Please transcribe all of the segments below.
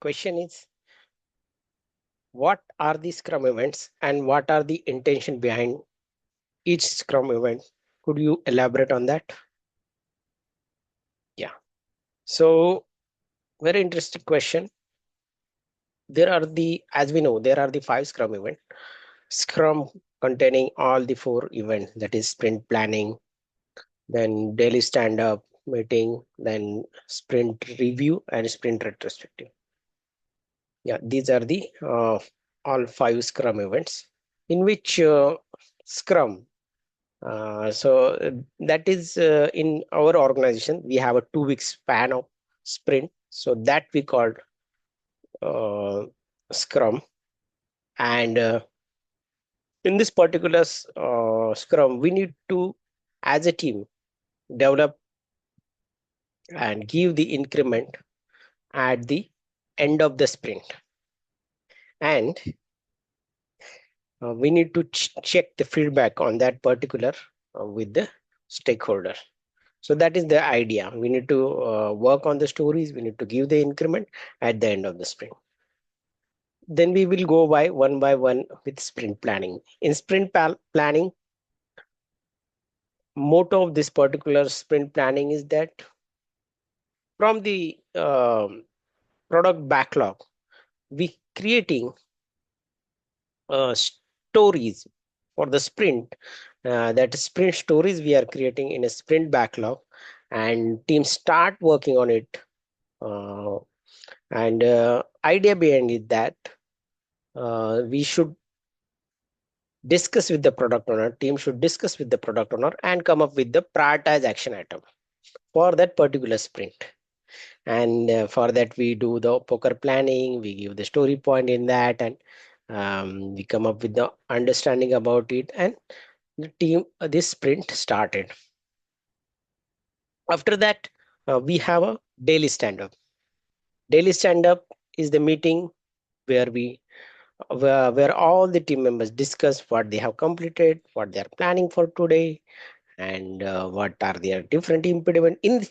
question is, what are the Scrum events and what are the intention behind each Scrum event? Could you elaborate on that? Yeah. So very interesting question. As we know, there are the 5 Scrum events. Scrum containing all the 4 events, that is sprint planning, then daily stand-up meeting, then sprint review and sprint retrospective. Yeah, these are the all 5 Scrum events in which Scrum. That is in our organization, we have a 2 week span of sprint. So that we called uh, Scrum. And in this particular Scrum, we need to, as a team, develop and give the increment at the end of the sprint. And we need to check the feedback on that particular with the stakeholder. So that is the idea. We need to work on the stories. We need to give the increment at the end of the sprint. Then we will go by one with sprint planning. In sprint planning, motto of this particular sprint planning is that from the product backlog, we creating stories for the sprint. That sprint stories we are creating in a sprint backlog, and teams start working on it. And idea behind it that we should discuss with the product owner, team should discuss with the product owner and come up with the prioritized action item for that particular sprint. And for that we do the poker planning, we give the story point in that, and we come up with the understanding about it, and the team this sprint started. After that, we have a daily stand-up. Daily stand-up is the meeting where where all the team members discuss what they have completed, what they are planning for today, and what are their different impediment in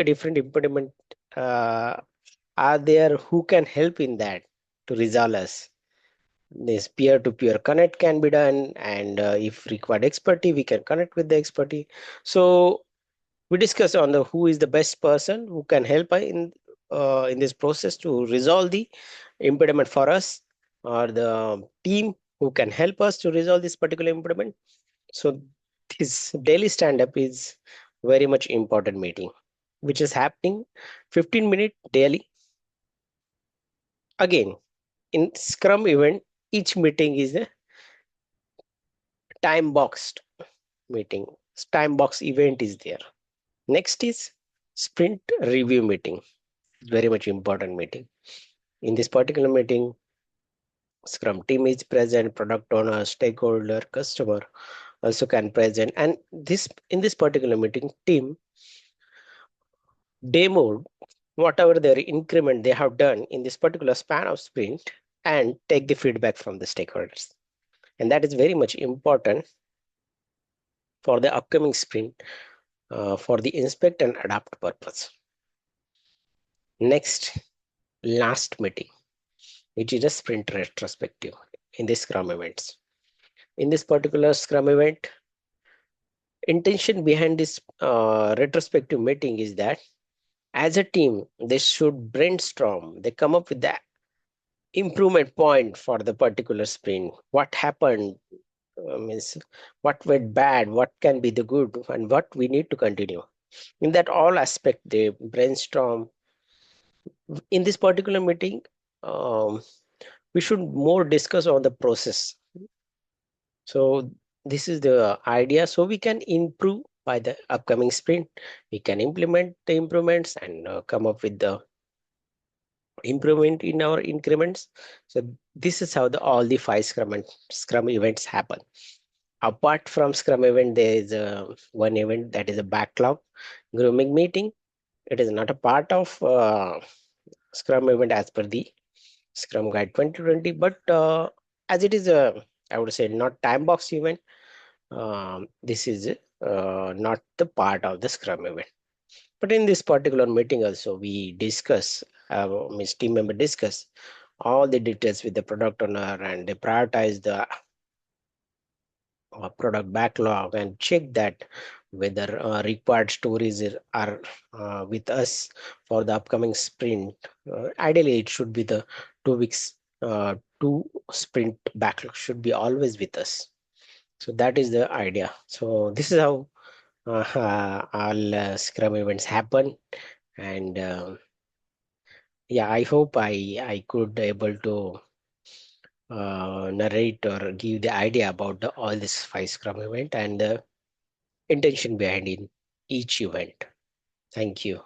different impediment uh, are there who can help in that to resolve us. This peer-to-peer connect can be done, and if required expertise, we can connect with the expertise. So we discuss on the who is the best person who can help in this process to resolve the impediment for us, or the team who can help us to resolve this particular impediment. So this daily stand-up is very much important meeting, which is happening 15-minute daily. Again, in Scrum event, each meeting is a time boxed meeting. Time box event is there. Next is sprint review meeting. Very much important meeting. In this particular meeting, Scrum team is present, product owner, stakeholder, customer also can present. And this in this particular meeting, team demo whatever their increment they have done in this particular span of sprint and take the feedback from the stakeholders. And that is very much important for the upcoming sprint for the inspect and adapt purpose. Next, last meeting, which is a sprint retrospective in the Scrum events. In this particular Scrum event, intention behind this retrospective meeting is that as a team, they should brainstorm, they come up with the improvement point for the particular sprint. What happened, means what went bad, what can be the good, and what we need to continue. In that all aspect, they brainstorm. In this particular meeting, we should more discuss on the process. So this is the idea. So we can improve by the upcoming sprint. We can implement the improvements and come up with the improvement in our increments. So this is how all the 5 Scrum events happen. Apart from Scrum event, there is one event that is a backlog grooming meeting. It is not a part of Scrum event as per the Scrum Guide 2020, but as it is a, I would say, not time box event, this is not the part of the Scrum event. But in this particular meeting also, we discuss means team member discuss all the details with the product owner, and they prioritize the product backlog and check that whether required stories are with us for the upcoming sprint. Ideally, it should be the 2 weeks, 2 sprint backlog should be always with us. So that is the idea. So this is how all Scrum events happen, and yeah, I hope I could able to narrate or give the idea about all this 5 Scrum event and the intention behind in each event. Thank you.